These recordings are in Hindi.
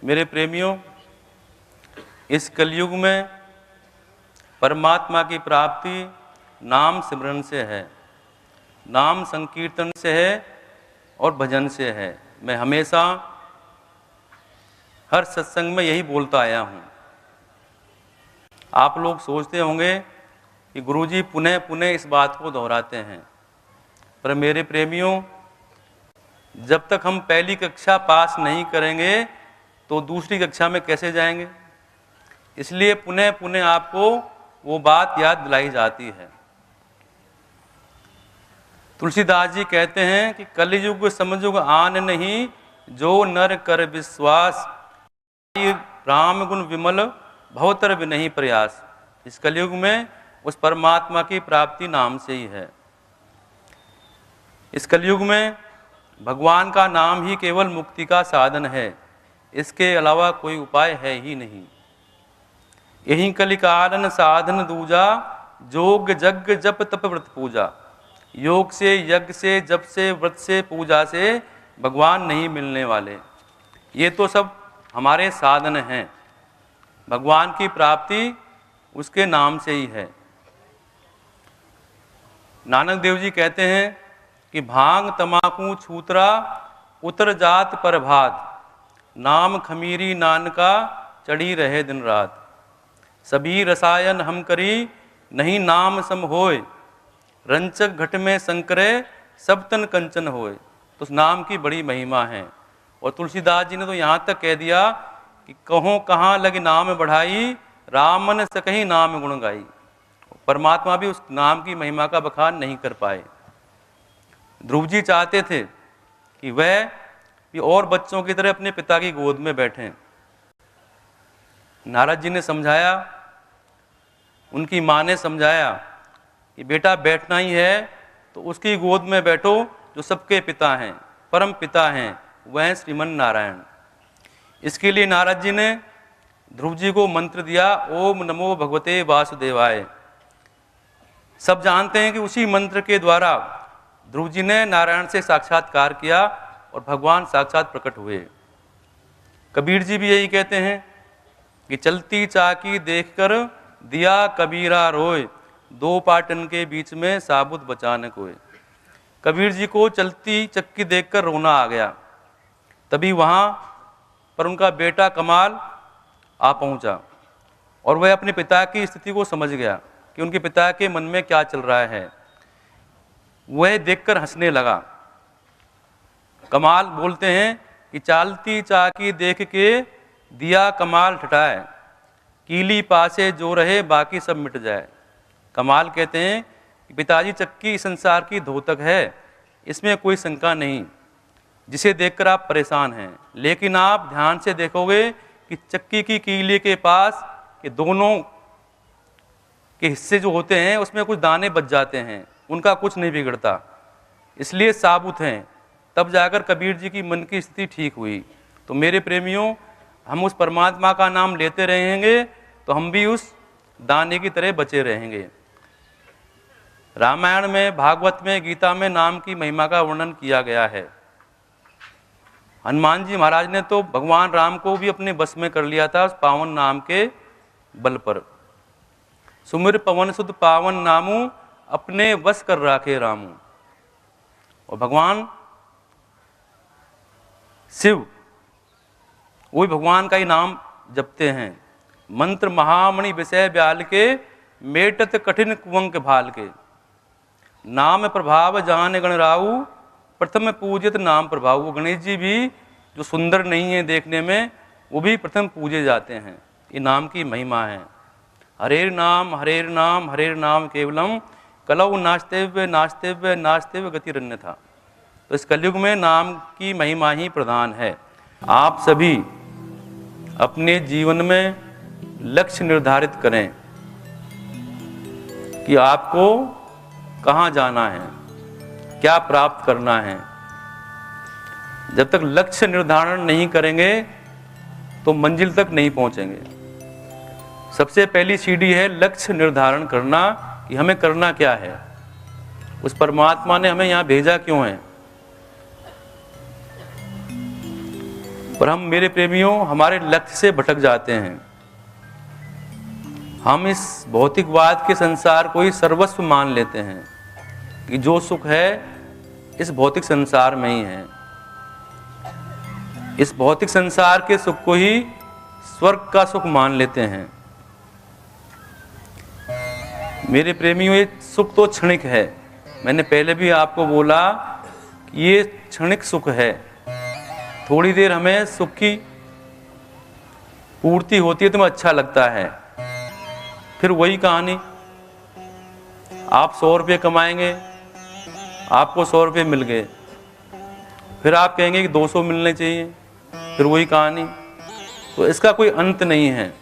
मेरे प्रेमियों, इस कलयुग में परमात्मा की प्राप्ति नाम सिमरन से है, नाम संकीर्तन से है और भजन से है। मैं हमेशा हर सत्संग में यही बोलता आया हूँ। आप लोग सोचते होंगे कि गुरुजी पुनः पुनः इस बात को दोहराते हैं, पर मेरे प्रेमियों, जब तक हम पहली कक्षा पास नहीं करेंगे तो दूसरी कक्षा में कैसे जाएंगे। इसलिए पुनः पुनः आपको वो बात याद दिलाई जाती है। तुलसीदास जी कहते हैं कि कलयुग समयुग आन नहीं, जो नर कर विश्वास, राम गुण विमल भवतर भी नहीं प्रयास। इस कलयुग में उस परमात्मा की प्राप्ति नाम से ही है। इस कलयुग में भगवान का नाम ही केवल मुक्ति का साधन है, इसके अलावा कोई उपाय है ही नहीं। यही कलिकालन साधन दूजा, जोग जग जप तप व्रत पूजा। योग से, यज्ञ से, जप से, व्रत से, पूजा से भगवान नहीं मिलने वाले। ये तो सब हमारे साधन हैं। भगवान की प्राप्ति उसके नाम से ही है। नानक देव जी कहते हैं कि भांग तमाकू छूतरा, उतर जात पर भात, नाम खमीरी नानका, चढ़ी रहे दिन रात। सभी रसायन हम करी, नहीं नाम सम होय, रंचक घट में संकरे, सब तन कंचन होय। तो उस नाम की बड़ी महिमा है। और तुलसीदास जी ने तो यहाँ तक कह दिया कि कहो कहाँ लगे नाम बढ़ाई, रामन सकहीं नाम गुण गाई। परमात्मा भी उस नाम की महिमा का बखान नहीं कर पाए। ध्रुव जी चाहते थे कि वह भी और बच्चों की तरह अपने पिता की गोद में बैठें। नारद जी ने समझाया, उनकी माँ ने समझाया कि बेटा बैठना ही है तो उसकी गोद में बैठो जो सबके पिता हैं, परम पिता हैं, वह श्रीमन नारायण। इसके लिए नारद जी ने ध्रुव जी को मंत्र दिया, ओम नमो भगवते वासुदेवाय। सब जानते हैं कि उसी मंत्र के द्वारा ध्रुव जी ने नारायण से साक्षात्कार किया और भगवान साक्षात प्रकट हुए। कबीर जी भी यही कहते हैं कि चलती चाकी देखकर दिया कबीरा रोए, दो पाटन के बीच में साबुत बचा न कोई। कबीर जी को चलती चक्की देखकर रोना आ गया। तभी वहाँ पर उनका बेटा कमाल आ पहुँचा और वह अपने पिता की स्थिति को समझ गया कि उनके पिता के मन में क्या चल रहा है। वह देखकर हंसने लगा। कमाल बोलते हैं कि चालती चाकी देख के दिया कमाल ठटाए, कीली पासे जो रहे बाकी सब मिट जाए। कमाल कहते हैं कि पिताजी चक्की संसार की धोतक है, इसमें कोई शंका नहीं, जिसे देखकर आप परेशान हैं। लेकिन आप ध्यान से देखोगे कि चक्की की कीली के पास के दोनों के हिस्से जो होते हैं उसमें कुछ दाने बच जाते हैं, उनका कुछ नहीं बिगड़ता, इसलिए साबुत हैं। तब जाकर कबीर जी की मन की स्थिति ठीक हुई। तो मेरे प्रेमियों, हम उस परमात्मा का नाम लेते रहेंगे तो हम भी उस दाने की तरह बचे रहेंगे। रामायण में, भागवत में, गीता में नाम की महिमा का वर्णन किया गया है। हनुमान जी महाराज ने तो भगवान राम को भी अपने बस में कर लिया था उस पावन नाम के बल पर। सुमिर पवन सुध पावन नामू, अपने वश कर राखे रामू। और भगवान शिव वही भगवान का ही नाम जपते हैं। मंत्र महामणि विषय ब्याल के, मेटत कठिन कुंवंक भाल के। नाम प्रभाव जान गणराऊ, प्रथम पूजित नाम प्रभाव। वो गणेश जी भी जो सुंदर नहीं है देखने में, वो भी प्रथम पूजे जाते हैं। ये नाम की महिमा है। हरेर नाम हरेर नाम हरेर नाम केवलम, कलौ नास्तेव्य नास्तेव्य नास्तेव्य गतिरन्य था। तो इस कलयुग में नाम की महिमा ही प्रधान है। आप सभी अपने जीवन में लक्ष्य निर्धारित करें कि आपको कहाँ जाना है, क्या प्राप्त करना है। जब तक लक्ष्य निर्धारण नहीं करेंगे तो मंजिल तक नहीं पहुंचेंगे। सबसे पहली सीढ़ी है लक्ष्य निर्धारण करना कि हमें करना क्या है, उस परमात्मा ने हमें यहाँ भेजा क्यों है। पर हम मेरे प्रेमियों हमारे लक्ष्य से भटक जाते हैं। हम इस भौतिकवाद के संसार को ही सर्वस्व मान लेते हैं कि जो सुख है इस भौतिक संसार में ही है। इस भौतिक संसार के सुख को ही स्वर्ग का सुख मान लेते हैं। मेरे प्रेमियों, ये सुख तो क्षणिक है। मैंने पहले भी आपको बोला कि ये क्षणिक सुख है। थोड़ी देर हमें सुख की पूर्ति होती है तो हमें अच्छा लगता है, फिर वही कहानी। आप 100 रुपये कमाएंगे, आपको 100 रुपये मिल गए, फिर आप कहेंगे कि 200 मिलने चाहिए, फिर वही कहानी। तो इसका कोई अंत नहीं है।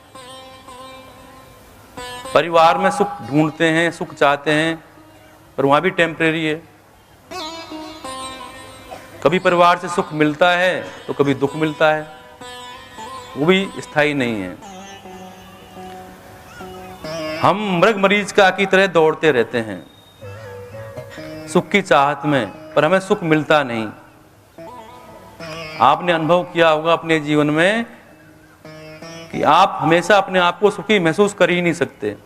परिवार में सुख ढूंढते हैं, सुख चाहते हैं, पर वहाँ भी टेम्परेरी है। कभी परिवार से सुख मिलता है तो कभी दुख मिलता है, वो भी स्थायी नहीं है। हम मृग मरीज का की तरह दौड़ते रहते हैं सुख की चाहत में, पर हमें सुख मिलता नहीं। आपने अनुभव किया होगा अपने जीवन में कि आप हमेशा अपने आप को सुखी महसूस कर ही नहीं सकते।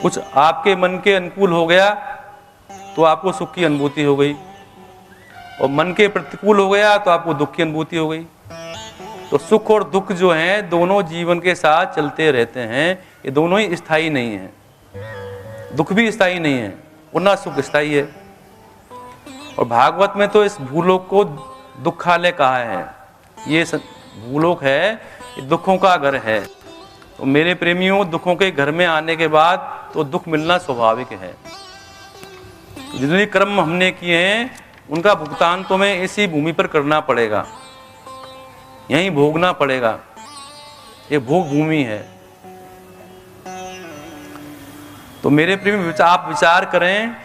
कुछ आपके मन के अनुकूल हो गया तो आपको सुख की अनुभूति हो गई, और मन के प्रतिकूल हो गया तो आपको दुख की अनुभूति हो गई। तो सुख और दुख जो हैं दोनों जीवन के साथ चलते रहते हैं, ये दोनों ही स्थायी नहीं है। दुख भी स्थायी नहीं है और ना सुख स्थायी है। और भागवत में तो इस भूलोक को दुखालय कहा है। ये भूलोक है, ये दुखों का घर है। तो मेरे प्रेमियों, दुखों के घर में आने के बाद तो दुख मिलना स्वाभाविक है। जितने कर्म हमने किए हैं उनका भुगतान तो हमें इसी भूमि पर करना पड़ेगा, यहीं भोगना पड़ेगा। ये भोग भूमि है। तो मेरे प्रेमी, आप विचार करें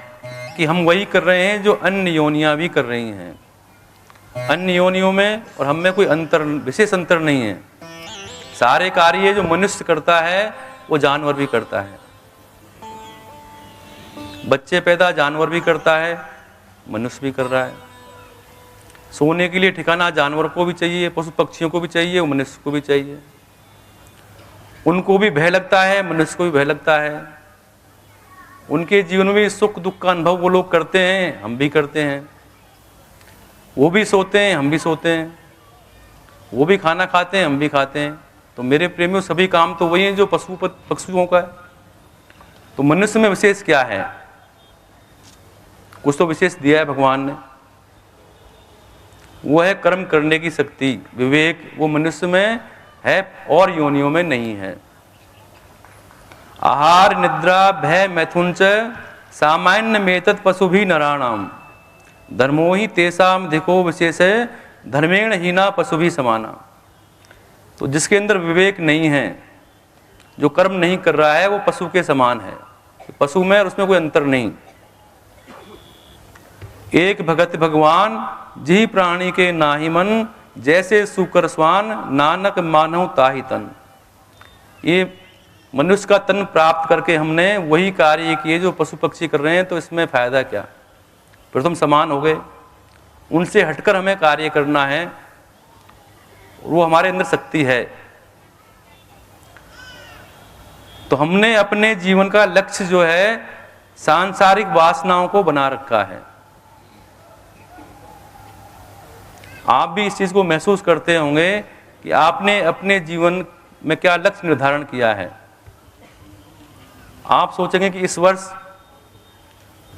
कि हम वही कर रहे हैं जो अन्य योनियां भी कर रही हैं। अन्य योनियों में और हम में कोई अंतर, विशेष अंतर नहीं है। सारे कार्य जो मनुष्य करता है वो जानवर भी करता है। बच्चे पैदा जानवर भी करता है, मनुष्य भी कर रहा है। सोने के लिए ठिकाना जानवर को भी चाहिए, पशु पक्षियों को भी चाहिए, मनुष्य को भी चाहिए। उनको भी भय लगता है, मनुष्य को भी भय लगता है। उनके जीवन में सुख दुख का अनुभव वो लोग करते हैं, हम भी करते हैं। वो भी सोते हैं, हम भी सोते हैं। वो भी खाना खाते हैं, हम भी खाते हैं। तो मेरे प्रेमियों, सभी काम तो वही हैं जो पशुओं का है। तो मनुष्य में विशेष क्या है? कुछ तो विशेष दिया है भगवान ने, वो है कर्म करने की शक्ति, विवेक। वो मनुष्य में है और योनियों में नहीं है। आहार निद्रा भय मैथुन च सामान्य मेतत् पशु भी नराणाम धर्मो ही तेसाम धिको विशेष धर्मेण हीना पशु भी समाना। तो जिसके अंदर विवेक नहीं है, जो कर्म नहीं कर रहा है, वो पशु के समान है। पशु में और उसमें कोई अंतर नहीं। एक भगत भगवान जी प्राणी के नाहि मन जैसे सुकर स्वान नानक मानव ताहि तन। ये मनुष्य का तन प्राप्त करके हमने वही कार्य किए जो पशु पक्षी कर रहे हैं, तो इसमें फायदा क्या? फिर तुम समान हो गए। उनसे हटकर हमें कार्य करना है, वो हमारे अंदर शक्ति है। तो हमने अपने जीवन का लक्ष्य जो है सांसारिक वासनाओं को बना रखा है। आप भी इस चीज को महसूस करते होंगे कि आपने अपने जीवन में क्या लक्ष्य निर्धारण किया है। आप सोचेंगे कि इस वर्ष,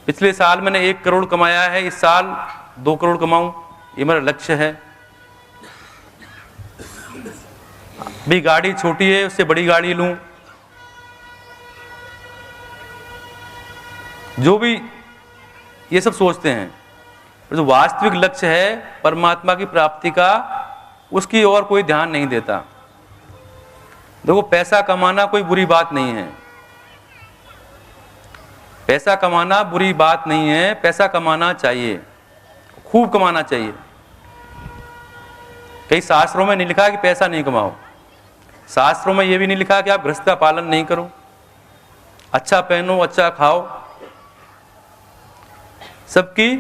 पिछले साल मैंने 1 करोड़ कमाया है, इस साल 2 करोड़ कमाऊं, ये मेरा लक्ष्य है। भी गाड़ी छोटी है, उससे बड़ी गाड़ी लूं। जो भी ये सब सोचते हैं, जो वास्तविक लक्ष्य है परमात्मा की प्राप्ति का, उसकी ओर कोई ध्यान नहीं देता। देखो, पैसा कमाना कोई बुरी बात नहीं है। पैसा कमाना बुरी बात नहीं है। पैसा कमाना चाहिए, खूब कमाना चाहिए। कई शास्त्रों में नहीं लिखा कि पैसा नहीं कमाओ। शास्त्रों में यह भी नहीं लिखा कि आप गृहस्थ का पालन नहीं करो, अच्छा पहनो, अच्छा खाओ। सबकी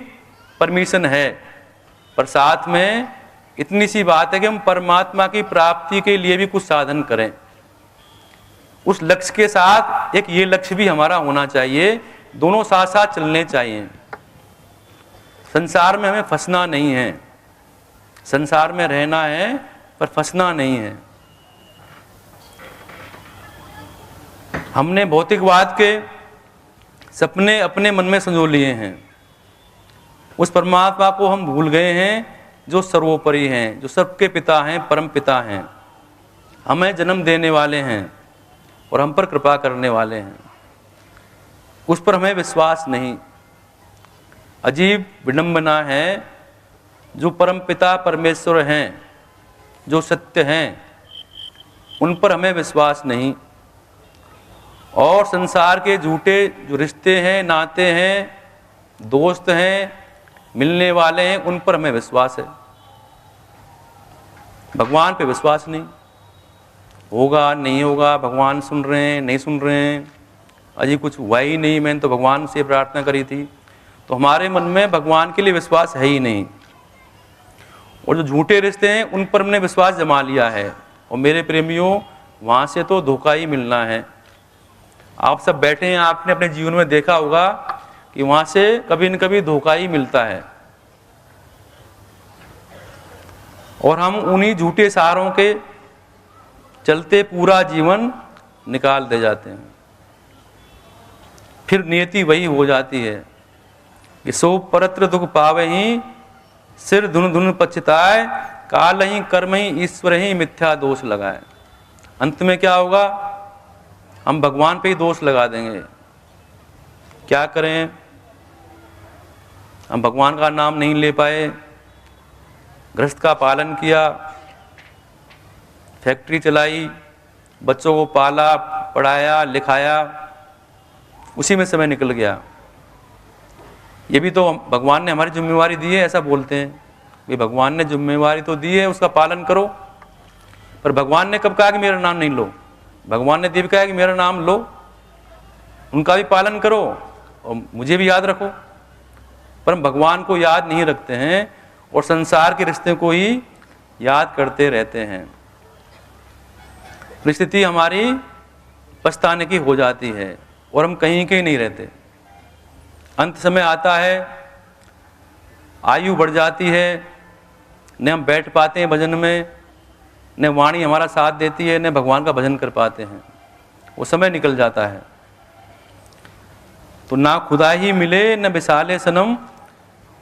परमिशन है, पर साथ में इतनी सी बात है कि हम परमात्मा की प्राप्ति के लिए भी कुछ साधन करें। उस लक्ष्य के साथ एक ये लक्ष्य भी हमारा होना चाहिए, दोनों साथ साथ चलने चाहिए। संसार में हमें फंसना नहीं है, संसार में रहना है पर फंसना नहीं है। हमने भौतिकवाद के सपने अपने मन में संजो लिए हैं, उस परमात्मा को हम भूल गए हैं जो सर्वोपरि हैं, जो सबके पिता हैं, परम पिता हैं, हमें जन्म देने वाले हैं और हम पर कृपा करने वाले हैं। उस पर हमें विश्वास नहीं। अजीब विडंबना है, जो परम पिता परमेश्वर हैं, जो सत्य हैं, उन पर हमें विश्वास नहीं। और संसार के झूठे जो रिश्ते हैं, नाते हैं, दोस्त हैं, मिलने वाले हैं, उन पर हमें विश्वास है। भगवान पे विश्वास नहीं। होगा नहीं होगा, भगवान सुन रहे हैं नहीं सुन रहे हैं, अजी कुछ हुआ ही नहीं, मैंने तो भगवान से प्रार्थना करी थी, तो हमारे मन में भगवान के लिए विश्वास है ही नहीं। और जो झूठे रिश्ते हैं उन पर हमने विश्वास जमा लिया है। और मेरे प्रेमियों, वहाँ से तो धोखा ही मिलना है। आप सब बैठे हैं, आपने अपने जीवन में देखा होगा कि वहाँ से कभी न कभी धोखा ही मिलता है। और हम उन्हीं झूठे सहारों के चलते पूरा जीवन निकाल दे जाते हैं। फिर नियति वही हो जाती है कि सो परत्र दुख पावे ही, सिर धुन धुन पछताए, काल ही कर्म ही ईश्वर ही मिथ्या दोष लगाए। अंत में क्या होगा? हम भगवान पे ही दोष लगा देंगे। क्या करें? हम भगवान का नाम नहीं ले पाए, गृहस्थ का पालन किया, फैक्ट्री चलाई, बच्चों को पाला, पढ़ाया, लिखाया, उसी में समय निकल गया। ये भी तो भगवान ने हमारी जिम्मेवारी दी है, ऐसा बोलते हैं कि भगवान ने जिम्मेवारी तो दी है, उसका पालन करो। पर भगवान ने कब कहा कि मेरा नाम नहीं लो? भगवान ने देव कहा कि मेरा नाम लो, उनका भी पालन करो और मुझे भी याद रखो। पर हम भगवान को याद नहीं रखते हैं और संसार के रिश्ते को ही याद करते रहते हैं। स्थिति हमारी पछताने की हो जाती है और हम कहीं के नहीं रहते। अंत समय आता है, आयु बढ़ जाती है, न हम बैठ पाते हैं भजन में, न वाणी हमारा साथ देती है, न भगवान का भजन कर पाते हैं। वो समय निकल जाता है। तो ना खुदा ही मिले न विशाले सनम,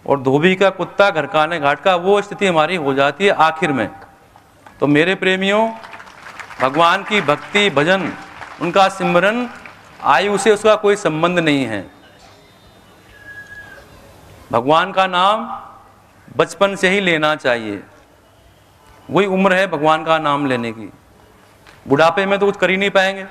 और धोबी का कुत्ता घर काने घाट का, वो स्थिति हमारी हो जाती है आखिर में। तो मेरे प्रेमियों, भगवान की भक्ति, भजन, उनका सिमरन, आयु से उसका कोई संबंध नहीं है। भगवान का नाम बचपन से ही लेना चाहिए, वही उम्र है भगवान का नाम लेने की। बुढ़ापे में तो कुछ कर ही नहीं पाएंगे।